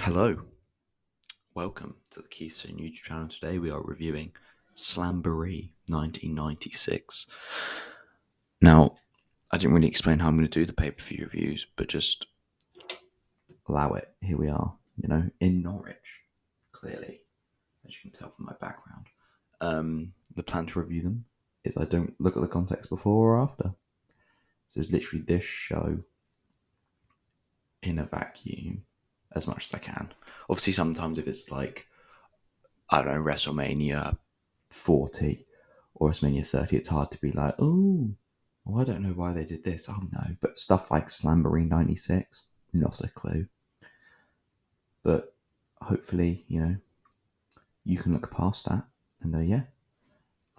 Hello, welcome to the Keystone YouTube channel. Today we are reviewing Slamboree 1996. Now, I didn't really explain how I'm going to do the pay-per-view reviews, but just allow it. Here we are, in Norwich, clearly, as you can tell from my background. The plan to review them is I don't look at the context before or after. So it's literally this show in a vacuum as much as I can. Obviously, sometimes if it's like, I don't know, WrestleMania 40 or WrestleMania 30, it's hard to be like, oh, well, I don't know why they did this. Oh, no. But stuff like Slamboree 96, not a clue. But hopefully, you can look past that. And yeah,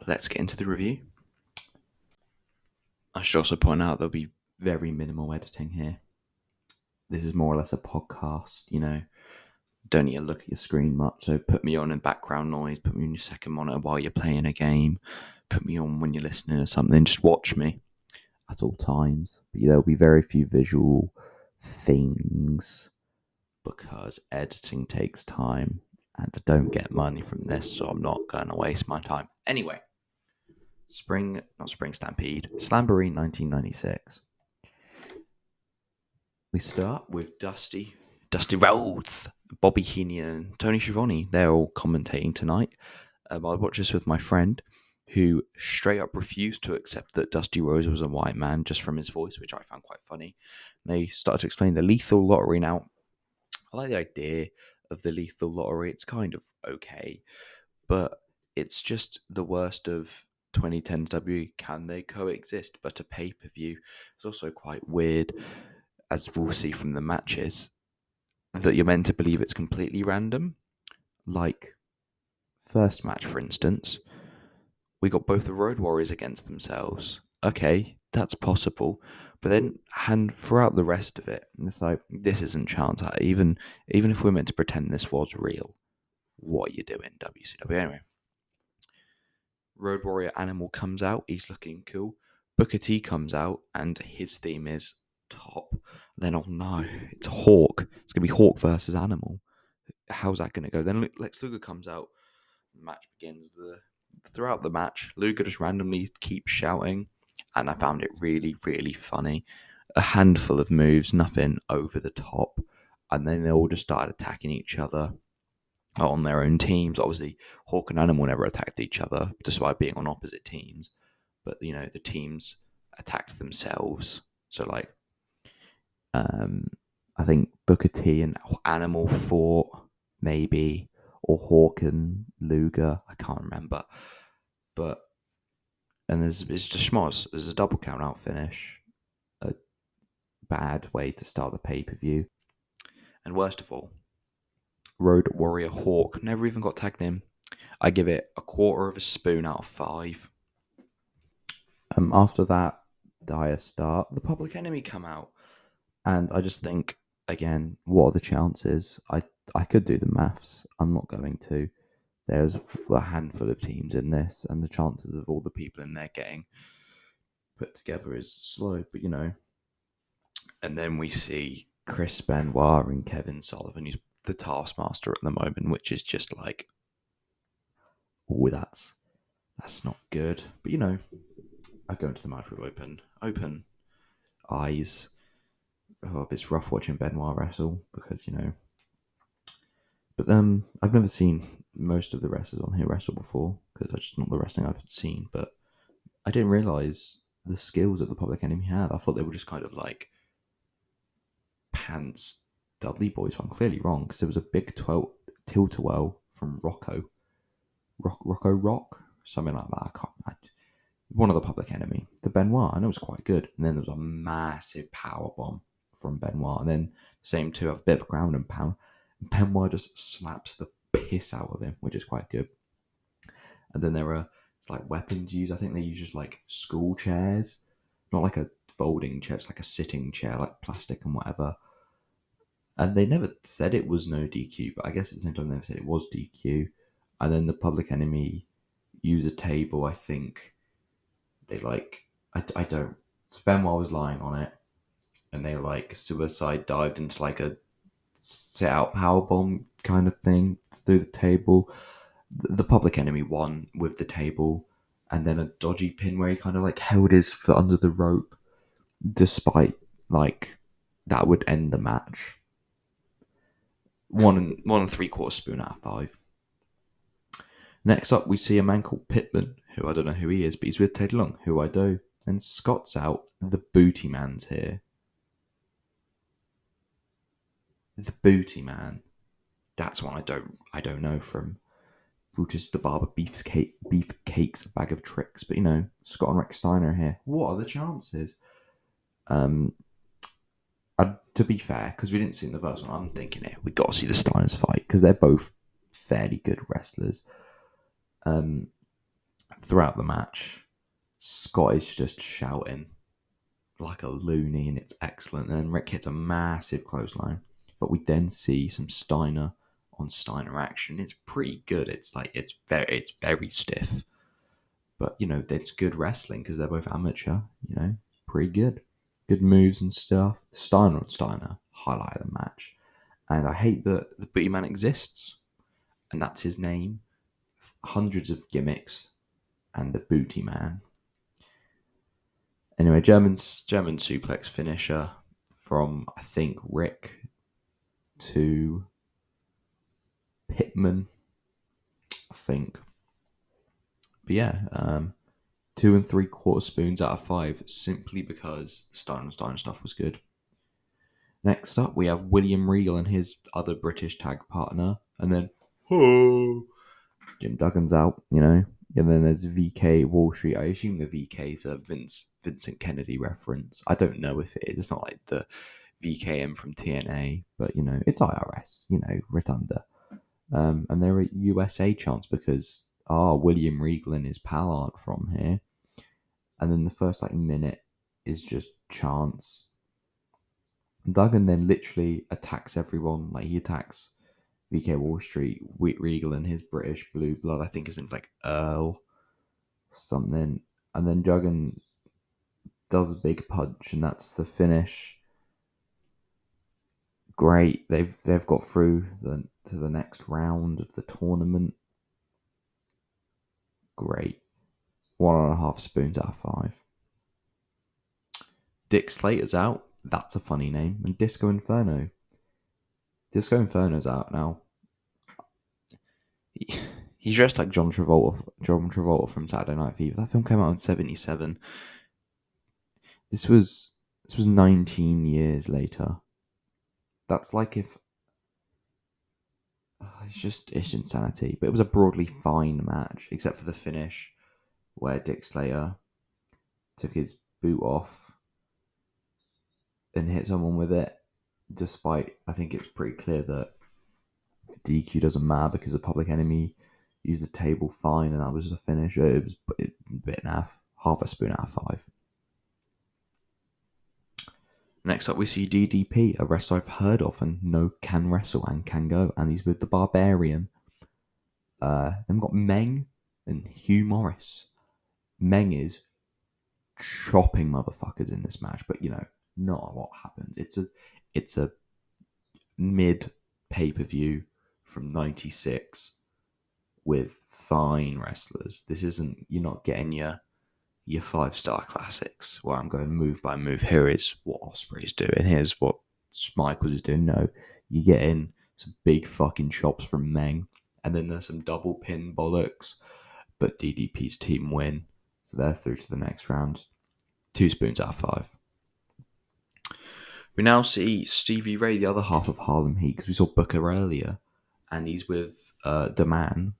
let's get into the review. I should also point out there'll be very minimal editing here. This is more or less a podcast, don't need to look at your screen much. So put me on in background noise, put me on your second monitor while you're playing a game, put me on when you're listening to something. Just watch me at all times. But there'll be very few visual things because editing takes time and I don't get money from this, so I'm not going to waste my time. Anyway, Spring Stampede, Slamboree 1996. We start with Dusty Rhodes, Bobby Heenan, and Tony Schiavone. They're all commentating tonight. I watched this with my friend, who straight up refused to accept that Dusty Rhodes was a white man just from his voice, which I found quite funny. They started to explain the lethal lottery. Now, I like the idea of the lethal lottery. It's kind of okay, but it's just the worst of 2010's W. Can they coexist? But a pay-per-view is also quite weird, as we'll see from the matches, that you're meant to believe it's completely random. Like, first match, for instance, we got both the Road Warriors against themselves. Okay, that's possible. But then, and throughout the rest of it, it's like, this isn't chance. Even if we're meant to pretend this was real, what are you doing, WCW? Anyway, Road Warrior Animal comes out. He's looking cool. Booker T comes out, and his theme is top. Then, oh no, it's Hawk. It's going to be Hawk versus Animal. How's that going to go? Then Lex Luger comes out. The match begins. Throughout the match, Luger just randomly keeps shouting, and I found it really, really funny. A handful of moves, nothing over the top, and then they all just started attacking each other on their own teams. Obviously, Hawk and Animal never attacked each other, despite being on opposite teams. But the teams attacked themselves. So I think Booker T and Animal fought, maybe, or Hawk and Luger. I can't remember. But it's just schmoz. There's a double count out finish. A bad way to start the pay-per-view. And worst of all, Road Warrior Hawk never even got tagged in. I give it a quarter of a spoon out of 5. After that dire start, the Public Enemy come out. And I just think, again, what are the chances? I could do the maths. I'm not going to. There's a handful of teams in this, and the chances of all the people in there getting put together is slow. But and then we see Chris Benoit and Kevin Sullivan, who's the Taskmaster at the moment, which is just like, oh, that's not good. But I go into the match with open eyes. Oh, it's rough watching Benoit wrestle because But I've never seen most of the wrestlers on here wrestle before because that's just not the wrestling I've seen. But I didn't realize the skills that the Public Enemy had. I thought they were just kind of like pants Dudley Boys. But I'm clearly wrong because there was a big tilt-a-whirl from Rocco Rock, something like that. One of the Public Enemy. The Benoit, I know, was quite good. And then there was a massive power bomb from Benoit. And then the same two have a bit of ground and pound. Benoit just slaps the piss out of him, which is quite good. And then it's like weapons used. I think they use just like school chairs, not like a folding chair. It's like a sitting chair, like plastic and whatever. And they never said it was no DQ, but I guess at the same time they never said it was DQ. And then the Public Enemy use a table. I think they I don't. So Benoit was lying on it, and they suicide dived into like a sit out powerbomb kind of thing through the table. The Public Enemy won with the table, and then a dodgy pin where he kind of like held his foot under the rope, despite like that would end the match. 1 3/4 spoon out of 5. Next up, we see a man called Pittman, who I don't know who he is, but he's with Ted Long, who I do. And Scott's out. The Booty Man's here. The Booty Man. That's one I don't know from Brutus the Barber Beefcake's Bag of Tricks. But Scott and Rex Steiner here. What are the chances? To be fair, because we didn't see in the first one, I'm thinking we got to see the Steiners fight because they're both fairly good wrestlers. Throughout the match, Scott is just shouting like a loony, and it's excellent. And then Rick hits a massive clothesline, but we then see some Steiner on Steiner action. It's pretty good. It's very stiff, but it's good wrestling because they're both amateur. Pretty good moves and stuff. Steiner on Steiner highlight of the match, and I hate that the Booty Man exists, and that's his name. Hundreds of gimmicks, and the Booty Man. Anyway, German suplex finisher from I think Rick to Pittman, I think. But yeah, 2 3/4 spoons out of 5 simply because Steiner stuff was good. Next up, we have William Regal and his other British tag partner, and then Jim Duggan's out, and then there's VK Wall Street. I assume the VK is a Vincent Kennedy reference. I don't know if it is. It's not like the VKM from TNA, but it's IRS. Rotunda. And they're a USA chance because William Regal and his pal aren't from here. And then the first minute is just chance. Duggan then literally attacks everyone. Like he attacks VK Wall Street, Regal and his British blue blood. I think his name's like Earl something. And then Duggan does a big punch, and that's the finish. Great. They've got through to the next round of the tournament. Great. 1.5 spoons out of 5. Dick Slater's out. That's a funny name. And Disco Inferno. Disco Inferno's out now. He's dressed like John Travolta from Saturday Night Fever. That film came out in 1977. This was 19 years later. That's like if it's insanity. But it was a broadly fine match, except for the finish, where Dick Slater took his boot off and hit someone with it. Despite, I think it's pretty clear that DQ doesn't matter because the Public Enemy used the table fine, and that was the finish. It was a bit naff. Half a spoon out of 5. Next up, we see DDP, a wrestler I've heard of and know can wrestle and can go, and he's with the Barbarian. Then we've got Meng and Hugh Morris. Meng is chopping motherfuckers in this match, but not a lot happened. It's a mid pay-per-view from '96 with fine wrestlers. This isn't, you're not getting your 5-star classics where I'm going move by move. Here is what Ospreay's doing. Here's what Michaels is doing. No, you get in some big fucking chops from Meng, and then there's some double pin bollocks, but DDP's team win, so they're through to the next round. 2 spoons out of 5. We now see Stevie Ray, the other half of Harlem Heat, because we saw Booker earlier, and he's with the man,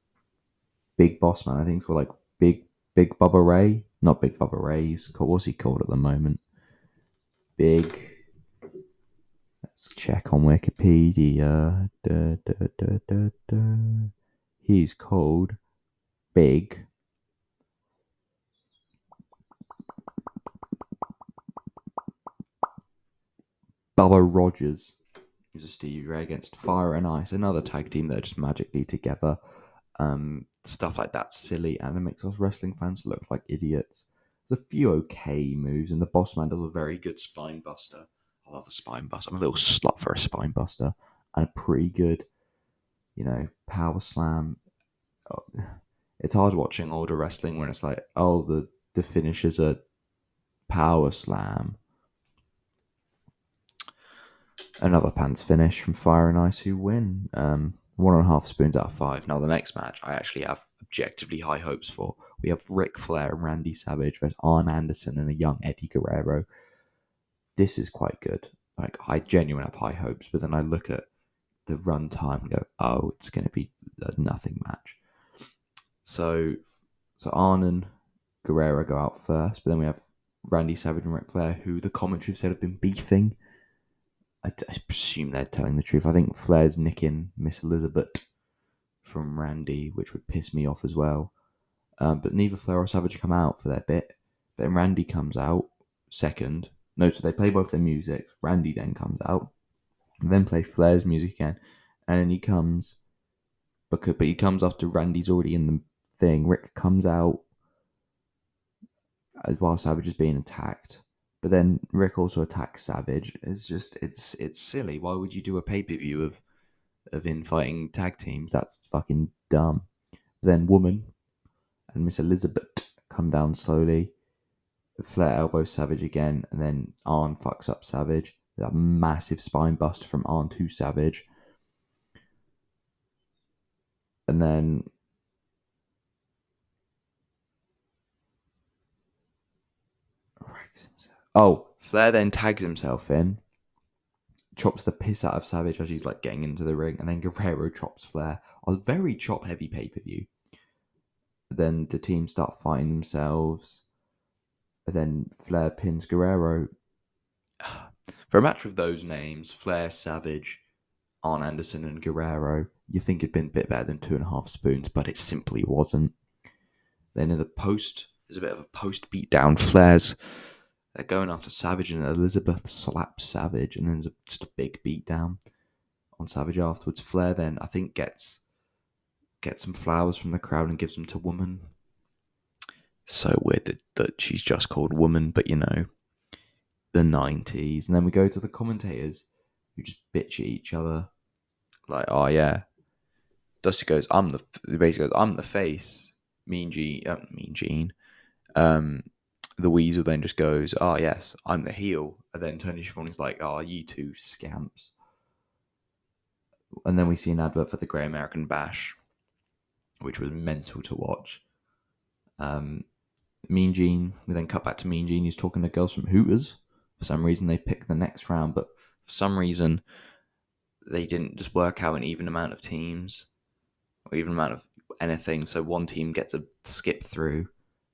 Big Boss Man. I think he's called like Big Bubba Ray. Not Big Bubba Ray. What's he called at the moment? Let's check on Wikipedia. He's called Big Bubba Rogers. He's a Stevie Ray against Fire and Ice, another tag team that are just magically together. Stuff like that's silly, and it makes us wrestling fans look like idiots. There's a few okay moves, and the Boss Man does a very good spine buster. I love a spine buster. I'm a little slut for a spine buster. and a pretty good, power slam. It's hard watching older wrestling when it's like, oh, the finish is a power slam. Another pants finish from Fire and Ice, who win. 1.5 spoons out of 5. Now, the next match, I actually have objectively high hopes for. We have Ric Flair and Randy Savage versus Arn Anderson and a young Eddie Guerrero. This is quite good. Like, I genuinely have high hopes, but then I look at the run time and go, oh, it's going to be a nothing match. So Arn and Guerrero go out first, but then we have Randy Savage and Ric Flair, who the commentary have said have been beefing. I presume they're telling the truth. I think Flair's nicking Miss Elizabeth from Randy, which would piss me off as well. But neither Flair or Savage come out for their bit. Then Randy comes out second. No, so they play both their music. Randy then comes out, and then play Flair's music again, and then he comes, but he comes after Randy's already in the thing. Rick comes out while Savage is being attacked. But then Rick also attacks Savage. It's silly. Why would you do a pay-per-view of infighting tag teams? That's fucking dumb. But then Woman and Miss Elizabeth come down slowly. Flair elbows Savage again, and then Arn fucks up Savage. There's a massive spine buster from Arn to Savage. And then Flair then tags himself in, chops the piss out of Savage as he's like getting into the ring, and then Guerrero chops Flair. A very chop heavy pay-per-view. Then the teams start fighting themselves. And then Flair pins Guerrero. For a match with those names, Flair, Savage, Arn Anderson, and Guerrero, you think it'd been a bit better than 2.5 spoons, but it simply wasn't. Then in the post, there's a bit of a post beatdown. They're going after Savage, and Elizabeth slaps Savage, and then there's just a big beatdown on Savage afterwards. Flair then, I think, gets some flowers from the crowd and gives them to Woman. So weird that she's just called Woman, but the 90s. And then we go to the commentators who just bitch at each other. Like, oh yeah. Dusty goes, basically goes, I'm the face. Mean Gene. The Weasel then just goes, oh yes, I'm the heel. And then Tony Schiavone's like, oh, you two scamps. And then we see an advert for the Grey American Bash, which was mental to watch. Mean Gene, we then cut back to Mean Gene. He's talking to girls from Hooters. For some reason, they picked the next round, but for some reason, they didn't just work out an even amount of teams or even amount of anything. So one team gets a skip through,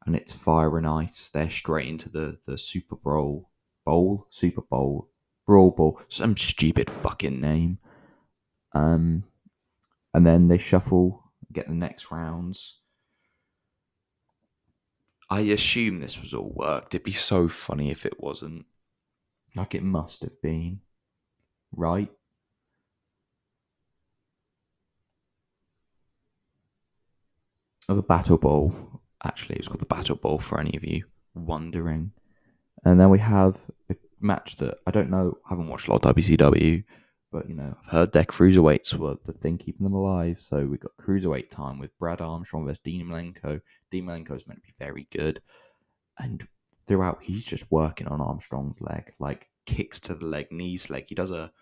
and it's Fire and Ice. They're straight into the Super Super Bowl, Brawl Bowl, some stupid fucking name. And then they shuffle, get the next rounds. I assume this was all worked. It'd be so funny if it wasn't. Like it must have been. Right? Oh, the Battle Bowl. Actually, it's called the Battle Bowl for any of you wondering. And then we have a match that I don't know, haven't watched a lot of WCW, but I've heard their cruiserweights were the thing keeping them alive. So we got cruiserweight time with Brad Armstrong versus Dean Malenko. Dean Malenko is meant to be very good, and throughout he's just working on Armstrong's leg, like kicks to the leg, knees leg. He does a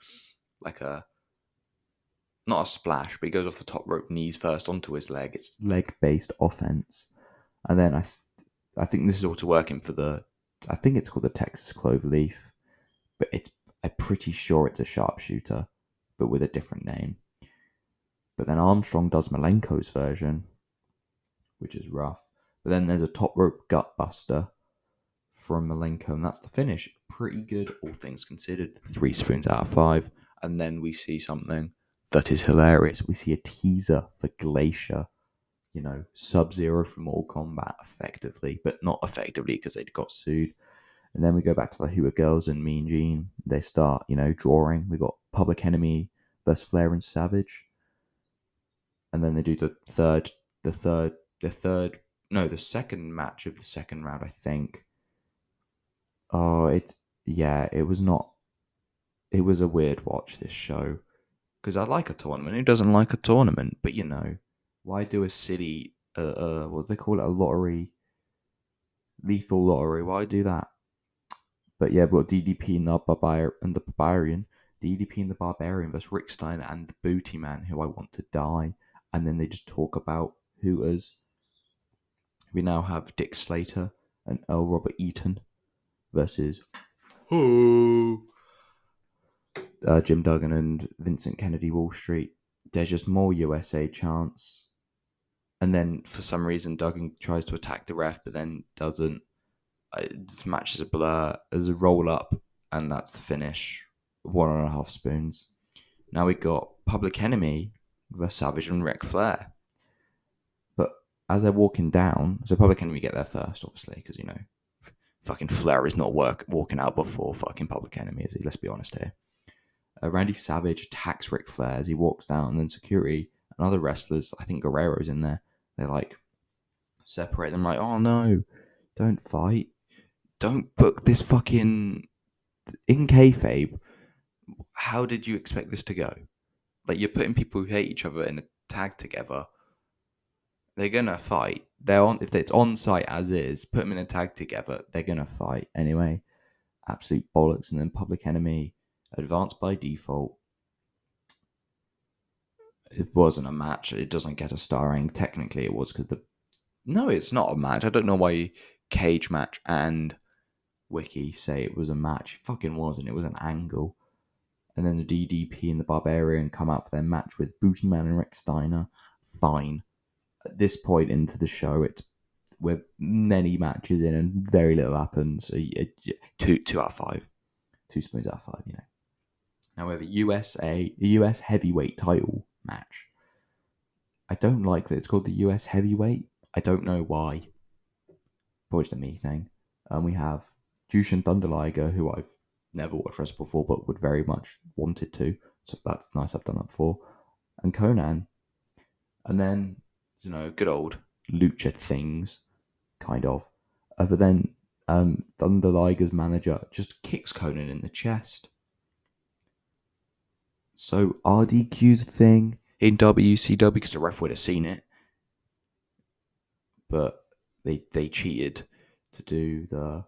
not a splash, but he goes off the top rope, knees first onto his leg. It's leg based offense, and then I think this is all to work in for I think it's called the Texas Cloverleaf, but I'm pretty sure it's a sharpshooter, but with a different name. But then Armstrong does Malenko's version, which is rough. But then there's a top rope gut buster from Malenko, and that's the finish. Pretty good, all things considered. 3 spoons out of 5. And then we see something that is hilarious. We see a teaser for Glacier, Sub-Zero from Mortal Kombat, effectively, but not effectively because they got sued. And then we go back to the Hoover Girls and Mean Gene. They start, drawing. We got Public Enemy versus Flair and Savage. And then they do the second match of the second round, I think. Oh, it was not. It was a weird watch, this show. Because I like a tournament. Who doesn't like a tournament? But why do a silly, what do they call it, a lottery, lethal lottery? Why do that? But yeah, we've got DDP and the Barbarian. DDP and the Barbarian versus Rick Steiner and the Booty Man, who I want to die. And then they just talk about Hooters. We now have Dick Slater and Earl Robert Eaton versus Jim Duggan and Vincent Kennedy Wall Street. There's just more USA chants. And then for some reason, Duggan tries to attack the ref, but then doesn't. This match is a blur. There's a roll up, and that's the finish. 1.5 spoons. Now we got Public Enemy versus Savage and Ric Flair. But as they're walking down, so Public Enemy get there first, obviously, because fucking Flair is not walking out before fucking Public Enemy, is he? Let's be honest here. Randy Savage attacks Ric Flair as he walks down, and then security and other wrestlers, I think Guerrero's in there, they like separate them, like, oh no, don't fight. Don't book this fucking in kayfabe. How did you expect this to go? Like, you're putting people who hate each other in a tag together. They're gonna fight. If it's on site as is. Put them in a tag together. They're gonna fight anyway. Absolute bollocks. And then Public Enemy advanced by default. It wasn't a match. It doesn't get a star rating. Technically, it was because no, it's not a match. I don't know why Cage Match and Wiki say it was a match. It fucking wasn't. It was an angle. And then the DDP and the Barbarian come out for their match with Booty Man and Rick Steiner. Fine. At this point into the show, it's with many matches in and very little happens. So two out of 5. 2 spoons out of 5, Now we have a US heavyweight title match. I don't like that it's called the US heavyweight. I don't know why. Probably just a me thing. We have Jushin Thunder Liger, who I've never watched wrestle before, but would very much wanted to. So that's nice. I've done that before. And Conan. And then, good old lucha things, kind of. But then Thunder Liger's manager just kicks Conan in the chest. So RDQ's a thing in WCW because the ref would have seen it. But they cheated to do the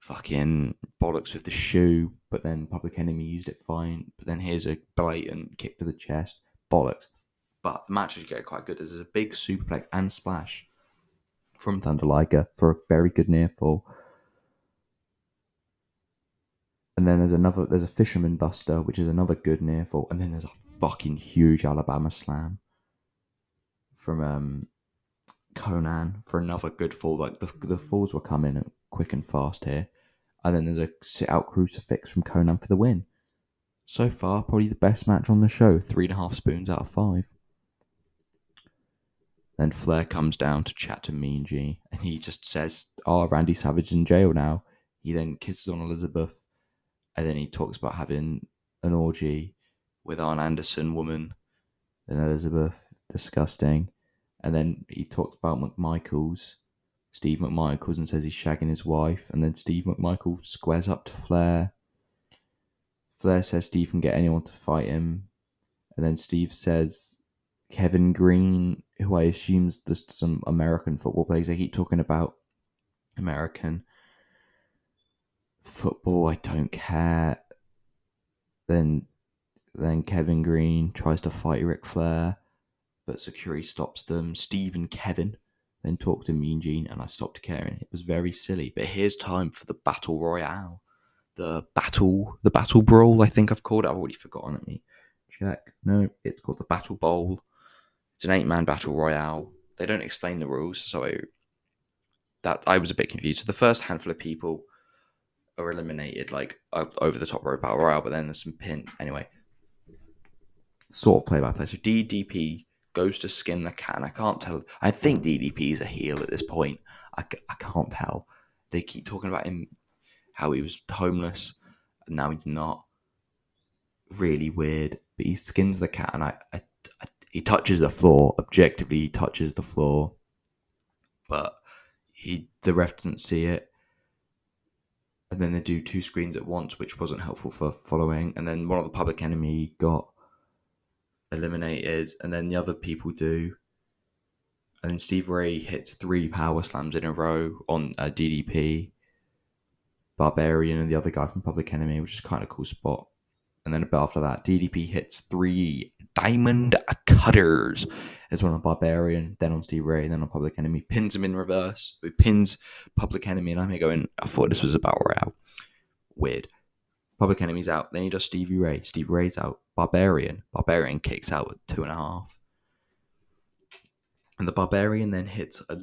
fucking bollocks with the shoe, but then Public Enemy used it fine. But then here's a blatant kick to the chest, bollocks. But the matches get quite good. There's a big superplex and splash from Thunder Liger for a very good near fall. And then there's a Fisherman Buster, which is another good near fall. And then there's a fucking huge Alabama Slam from Conan for another good fall. Like the falls were coming quick and fast here. And then there's a sit-out crucifix from Conan for the win. So far, probably the best match on the show. 3.5 spoons out of 5. Then Flair comes down to chat to Mean Gene, and he just says, "Oh, Randy Savage is in jail now." He then kisses on Elizabeth, and then he talks about having an orgy with Arn Anderson woman. Then Elizabeth, disgusting. And then he talks about Steve McMichaels, and says he's shagging his wife. And then Steve McMichael squares up to Flair. Flair says Steve can get anyone to fight him. And then Steve says Kevin Green, who I assume is just some American football players. They keep talking about American football. I don't care. Then Kevin Green tries to fight Ric Flair, but security stops them. Steve and Kevin then talk to Mean Gene, and I stopped caring. It was very silly. But here's time for the Battle Royale. The battle brawl, I think I've called it. I've already forgotten. Let me check. No, it's called the Battle Bowl. It's an 8-man battle royale. They don't explain the rules, so I was a bit confused. So the first handful of people are eliminated, like over the top rope battle royale, but then there's some pins. Anyway, sort of play by play. So DDP goes to skin the cat, and I can't tell. I think DDP is a heel at this point. I can't tell. They keep talking about him, how he was homeless, and now he's not. Really weird. But he skins the cat, and he touches the floor. Objectively, he touches the floor, but the ref doesn't see it. And then they do 2 screens at once, which wasn't helpful for following. And then one of the Public Enemy got eliminated, and then the other people do. And then Steve Ray hits 3 power slams in a row on DDP, Barbarian, and the other guy from Public Enemy, which is kind of a cool spot. And then a bit after that, DDP hits 3 diamond cutters. It's one on Barbarian, then on Steve Ray, then on Public Enemy. Pins him in reverse. It pins Public Enemy, and I'm here going, I thought this was a battle royale. Weird. Public Enemy's out. Then he does Stevie Ray. Stevie Ray's out. Barbarian. Barbarian kicks out at 2.5. And the Barbarian then hits I'm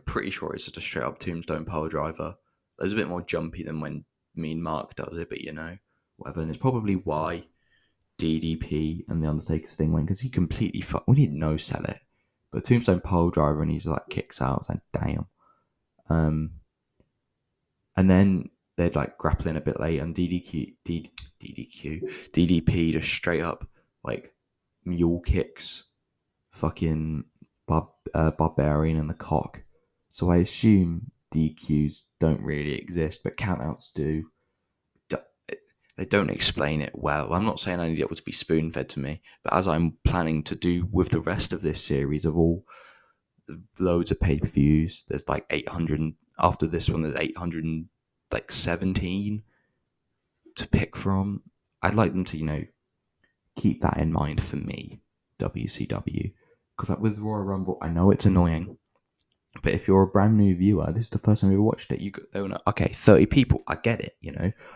pretty sure it's just a straight up tombstone pole driver. It was a bit more jumpy than when Mean Mark does it, but whatever. And it's probably why DDP and the Undertaker's thing went, because he completely we didn't no sell it. But tombstone pole driver, and he's like kicks out. It's like damn. And then they'd like grappling a bit late, and DDP just straight up like mule kicks fucking Barbarian in the cock. So I assume DQs don't really exist, but countouts do. They don't explain it well. I'm not saying I need it to be spoon fed to me, but as I'm planning to do with the rest of this series of all loads of pay per views, there's like 800. After this one, there's 817 to pick from. I'd like them to, keep that in mind for me, WCW. Because like with Royal Rumble, I know it's annoying, but if you're a brand new viewer, this is the first time you ever watched it, you go, okay, 30 people, I get it,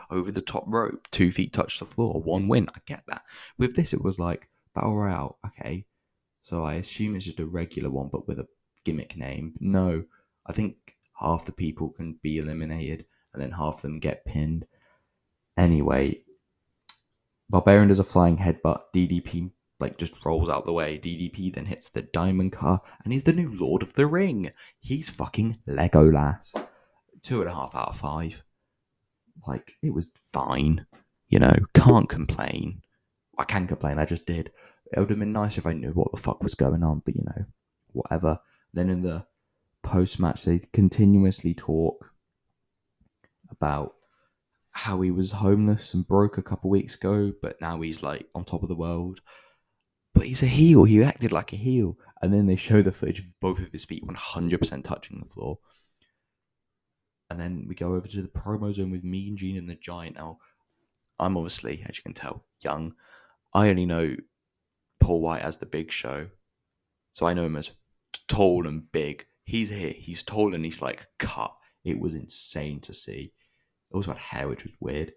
over the top rope, 2 feet touch the floor, 1 win, I get that. With this, it was like, Battle Royale, okay, so I assume it's just a regular one, but with a gimmick name. No, I think half the people can be eliminated, and then half of them get pinned. Anyway, Barbarian does a flying headbutt, DDP just rolls out the way. DDP then hits the diamond car, and he's the new Lord of the Ring. He's fucking Legolas. 2.5 out of 5. It was fine. Can't complain. I can complain, I just did. It would have been nice if I knew what the fuck was going on, but whatever. Then in the post-match, they continuously talk about how he was homeless and broke a couple weeks ago, but now he's on top of the world. But he's a heel. He acted like a heel. And then they show the footage of both of his feet 100% touching the floor. And then we go over to the promo zone with Mean Gene and the Giant. Now, I'm obviously, as you can tell, young. I only know Paul White as the Big Show. So I know him as tall and big. He's here. He's tall and he's cut. It was insane to see. He also had hair, which was weird.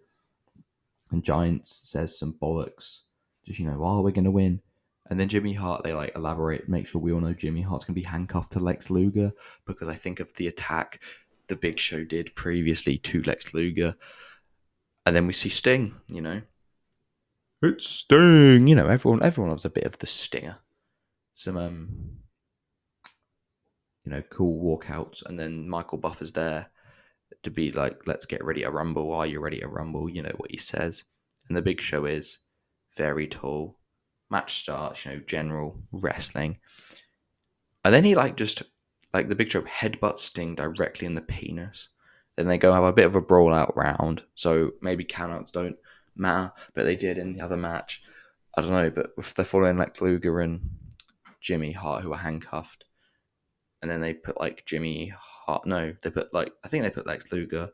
And Giant says some bollocks. Just, oh, we're going to win. And then Jimmy Hart, they elaborate, make sure we all know Jimmy Hart's going to be handcuffed to Lex Luger, because I think of the attack the Big Show did previously to Lex Luger. And then we see Sting, It's Sting! Everyone loves a bit of the stinger. Some, cool walkouts. And then Michael Buffer's there to be let's get ready to rumble. Are you ready to rumble? You know what he says. And the Big Show is very tall. Match starts, general wrestling. And then he just the Big Show headbutts Sting directly in the penis. Then they go have a bit of a brawl out round. So maybe countouts don't matter, but they did in the other match. I don't know, but if they're following Lex Luger and Jimmy Hart, who are handcuffed, and then they put Jimmy Hart. No, they put I think they put Lex Luger.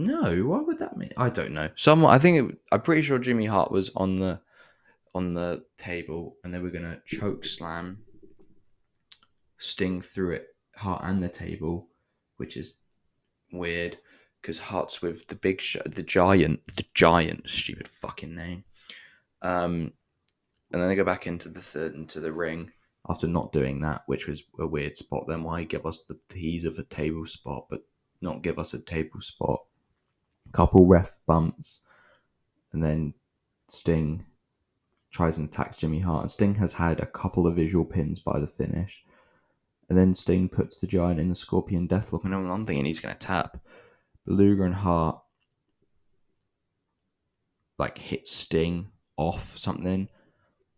No, what would that mean? I don't know. I'm pretty sure Jimmy Hart was on the table, and they were gonna choke slam Sting through it, Hart and the table, which is weird because Hart's with the Big Show, the Giant, stupid fucking name. And then they go back into the ring after not doing that, which was a weird spot. Then why give us the tease of a table spot, but not give us a table spot? Couple ref bumps, and then Sting tries and attacks Jimmy Hart, and Sting has had a couple of visual pins by the finish. And then Sting puts the Giant in the Scorpion Deathlock, and I'm thinking he's going to tap. But Luger and Hart hit Sting off something.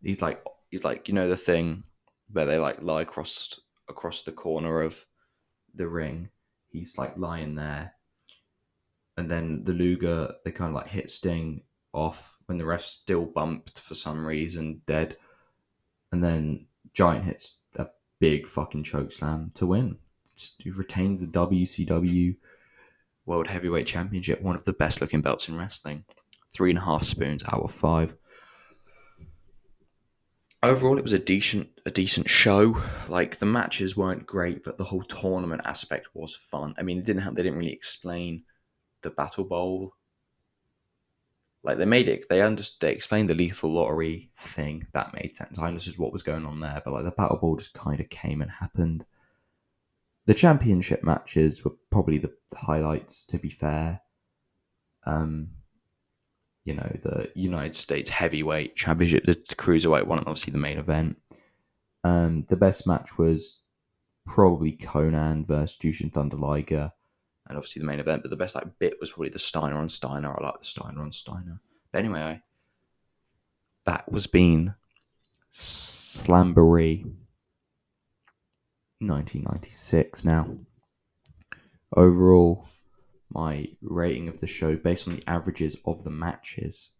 He's the thing where they lie across the corner of the ring. He's lying there, and then the Luger, they kind of hit Sting, off when the ref still bumped for some reason, dead. And then Giant hits a big fucking choke slam to win. He retains the WCW World Heavyweight Championship, one of the best looking belts in wrestling. 3.5 spoons out of 5. Overall, it was a decent show. Like, the matches weren't great, but the whole tournament aspect was fun. I mean, they didn't really explain the Battle Bowl. Like, they explained the Lethal Lottery thing. That made sense. I understood what was going on there, but like the Battle Bowl just kind of came and happened. The championship matches were probably the highlights, to be fair. The United States Heavyweight Championship, the Cruiserweight one, and obviously the main event. The best match was probably Conan versus Jushin Thunder Liger, and obviously the main event. But the best bit was probably the Steiner on Steiner. I like the Steiner on Steiner. But anyway, that was been Slamboree 1996. Now, overall, my rating of the show based on the averages of the matches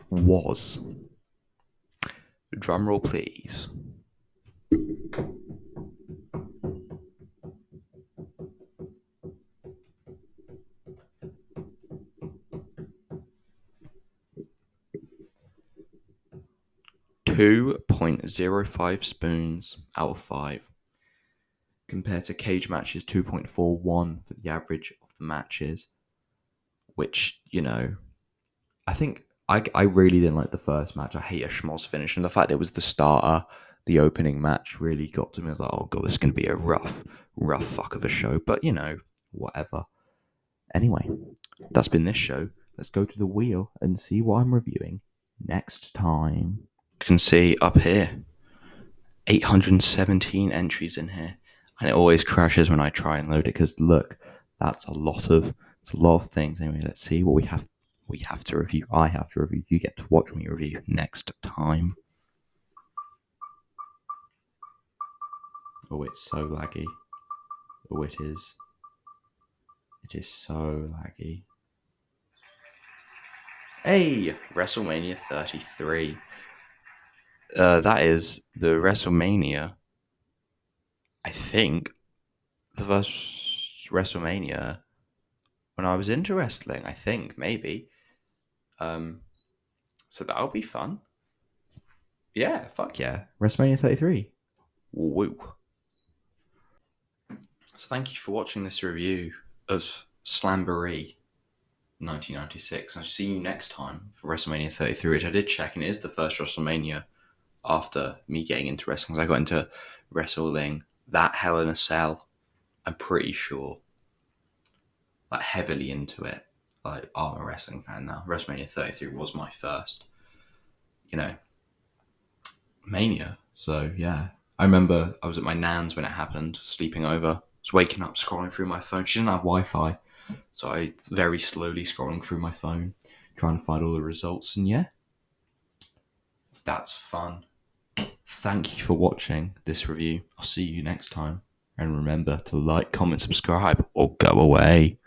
was, drum roll please, 2.05 spoons out of 5, compared to Cage Matches 2.41 for the average of the matches, which, I think I really didn't like the first match. I hate a schmoz finish, and the fact it was the starter, the opening match, really got to me. I was like, oh god, this is going to be a rough fuck of a show, but whatever. Anyway, that's been this show. Let's go to the wheel and see what I'm reviewing next time. You can see up here, 817 entries in here, and it always crashes when I try and load it because look, it's a lot of things. Anyway, let's see what we have to review. I have to review. You get to watch me review next time. Oh, it's so laggy. Oh, it is. It is so laggy. Hey, WrestleMania 33. That is the WrestleMania. I think the first WrestleMania when I was into wrestling. I think maybe. So that'll be fun. Yeah, fuck yeah, WrestleMania 33. Woo. So thank you for watching this review of Slamboree 1996. I'll see you next time for WrestleMania 33, which I did check, and it is the first WrestleMania after me getting into wrestling. I got into wrestling that Hell in a Cell, I'm pretty sure, like heavily into it. Like, I'm a wrestling fan now. WrestleMania 33 was my first, Mania. So yeah, I remember I was at my nan's when it happened, sleeping over. I was waking up, scrolling through my phone. She didn't have Wi-Fi, so I very slowly scrolling through my phone, trying to find all the results. And yeah, that's fun. Thank you for watching this review. I'll see you next time. And remember to like, comment, subscribe, or go away.